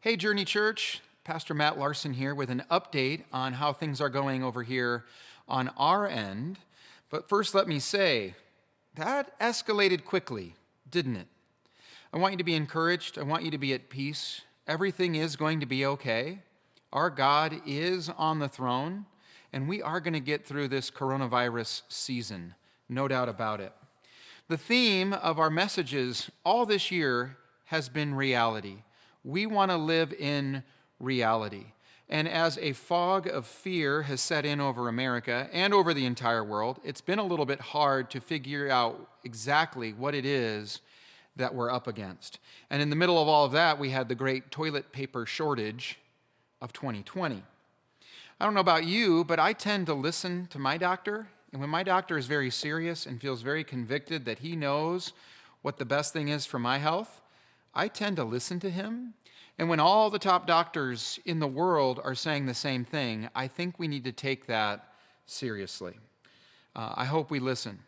Hey, Journey Church. Pastor Matt Larson here with an update on how things are going over here on our end. But first, let me say, that escalated quickly, didn't it? I want you to be encouraged. I want you to be at peace. Everything is going to be okay. Our God is on the throne, and we are going to get through this coronavirus season, no doubt about it. The theme of our messages all this year has been reality. We want to live in reality. And as a fog of fear has set in over America and over the entire world, it's been a little bit hard to figure out exactly what it is that we're up against. And in the middle of all of that, we had the great toilet paper shortage of 2020. I don't know about you, but I tend to listen to my doctor. And when my doctor is very serious and feels very convicted that he knows what the best thing is for my health, I tend to listen to him. And when all the top doctors in the world are saying the same thing, I think we need to take that seriously. I hope we listen.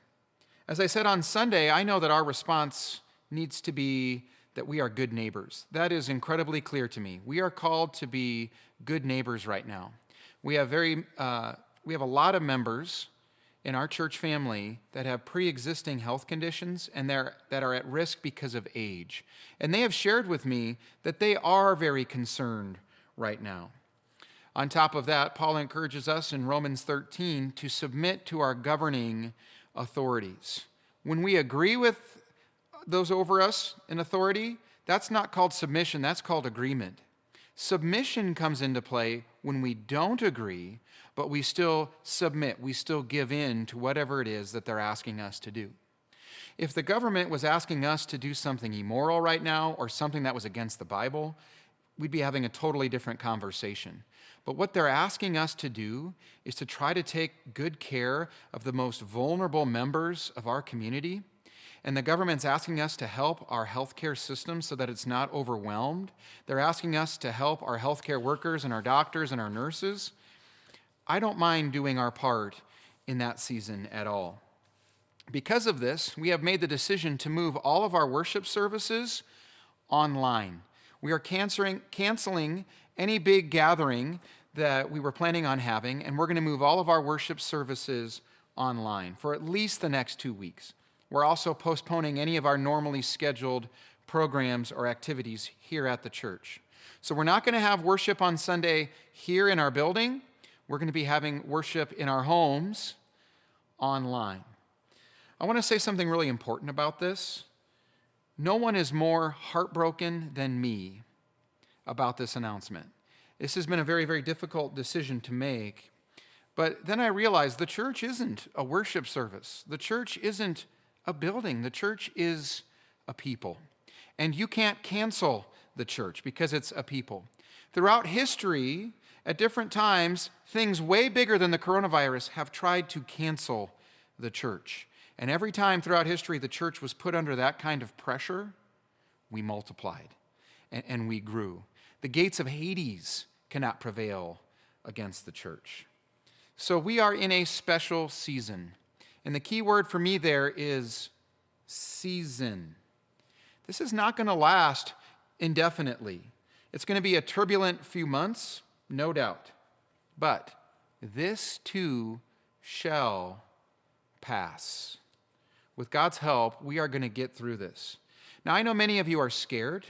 As I said on Sunday, I know that our response needs to be that we are good neighbors. That is incredibly clear to me. We are called to be good neighbors right now. We have a lot of members in our church family that have pre-existing health conditions and that are at risk because of age. And they have shared with me that they are very concerned right now. On top of that, Paul encourages us in Romans 13 to submit to our governing authorities. When we agree with those over us in authority, that's not called submission, that's called agreement. Submission comes into play when we don't agree, but we still submit, we still give in to whatever it is that they're asking us to do. If the government was asking us to do something immoral right now or something that was against the Bible, we'd be having a totally different conversation. But what they're asking us to do is to try to take good care of the most vulnerable members of our community. And the government's asking us to help our healthcare system so that it's not overwhelmed. They're asking us to help our healthcare workers and our doctors and our nurses. I don't mind doing our part in that season at all. Because of this, we have made the decision to move all of our worship services online. We are canceling any big gathering that we were planning on having, and we're going to move all of our worship services online for at least the next 2 weeks. We're also postponing any of our normally scheduled programs or activities here at the church. So we're not going to have worship on Sunday here in our building. We're going to be having worship in our homes online. I want to say something really important about this. No one is more heartbroken than me about this announcement. This has been a very, very difficult decision to make. But then I realized the church isn't a worship service. The church isn't a building. The church is a people. And you can't cancel the church because it's a people. Throughout history, at different times, things way bigger than the coronavirus have tried to cancel the church. And every time throughout history the church was put under that kind of pressure, we multiplied and we grew. The gates of Hades cannot prevail against the church. So we are in a special season. And the key word for me there is season. This is not going to last indefinitely. It's going to be a turbulent few months, no doubt. But this too shall pass. With God's help, we are going to get through this. Now, I know many of you are scared.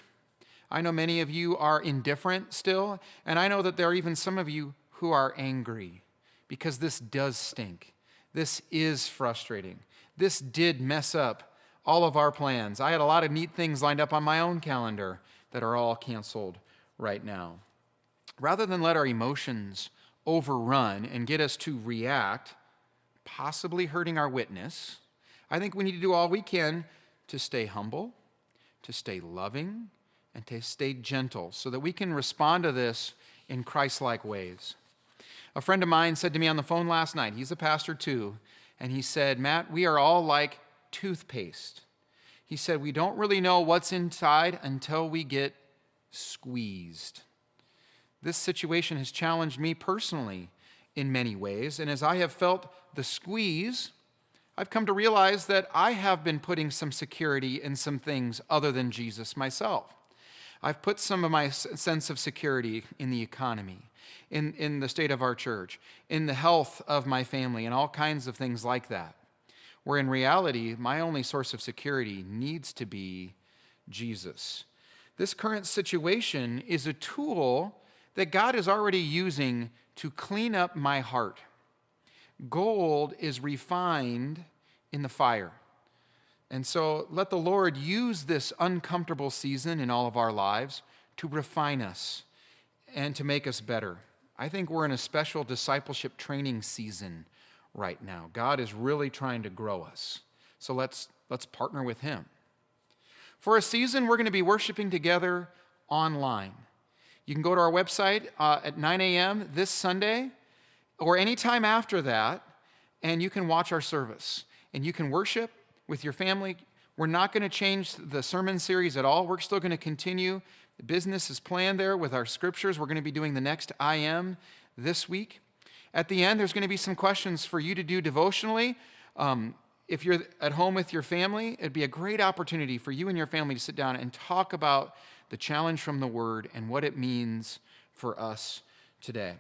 I know many of you are indifferent still. And I know that there are even some of you who are angry because this does stink. This is frustrating. This did mess up all of our plans. I had a lot of neat things lined up on my own calendar that are all canceled right now. Rather than let our emotions overrun and get us to react, possibly hurting our witness, I think we need to do all we can to stay humble, to stay loving, and to stay gentle so that we can respond to this in Christ-like ways. A friend of mine said to me on the phone last night, he's a pastor too, and he said, Matt, we are all like toothpaste. He said, we don't really know what's inside until we get squeezed. This situation has challenged me personally in many ways, and as I have felt the squeeze, I've come to realize that I have been putting some security in some things other than Jesus myself. I've put some of my sense of security in the economy, in the state of our church, in the health of my family, and all kinds of things like that. Where in reality, my only source of security needs to be Jesus. This current situation is a tool that God is already using to clean up my heart. Gold is refined in the fire. And so let the Lord use this uncomfortable season in all of our lives to refine us and to make us better. I think we're in a special discipleship training season right now. God is really trying to grow us. So let's partner with him. For a season, we're going to be worshiping together online. You can go to our website at 9 a.m. this Sunday or anytime after that, and you can watch our service. And you can worship with your family. We're not going to change the sermon series at all. We're still going to continue. The business is planned there with our scriptures. We're going to be doing the next I Am this week. At the end, there's going to be some questions for you to do devotionally. If you're at home with your family, it'd be a great opportunity for you and your family to sit down and talk about the challenge from the Word and what it means for us today.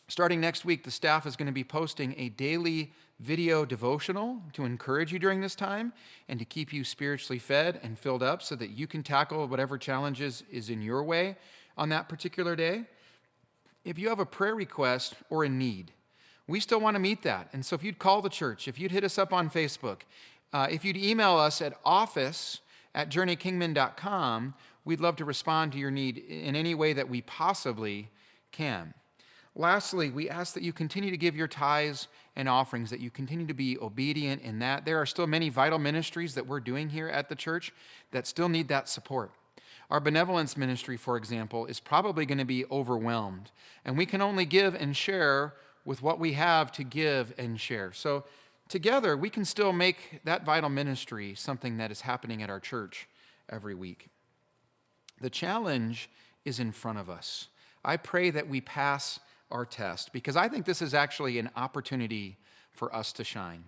Starting next week, the staff is going to be posting a daily video devotional to encourage you during this time and to keep you spiritually fed and filled up so that you can tackle whatever challenges is in your way on that particular day. If you have a prayer request or a need, we still want to meet that. And so if you'd call the church, if you'd hit us up on Facebook, if you'd email us at office@journeykingman.com, we'd love to respond to your need in any way that we possibly can. Lastly, we ask that you continue to give your tithes and offerings, that you continue to be obedient in that. There are still many vital ministries that we're doing here at the church that still need that support. Our benevolence ministry, for example, is probably going to be overwhelmed, and we can only give and share with what we have to give and share. So together, we can still make that vital ministry something that is happening at our church every week. The challenge is in front of us. I pray that we pass our test, because I think this is actually an opportunity for us to shine.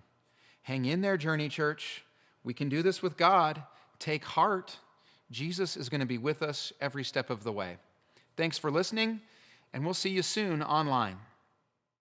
Hang in there, Journey Church. We can do this with God. Take heart. Jesus is going to be with us every step of the way. Thanks for listening, and we'll see you soon online.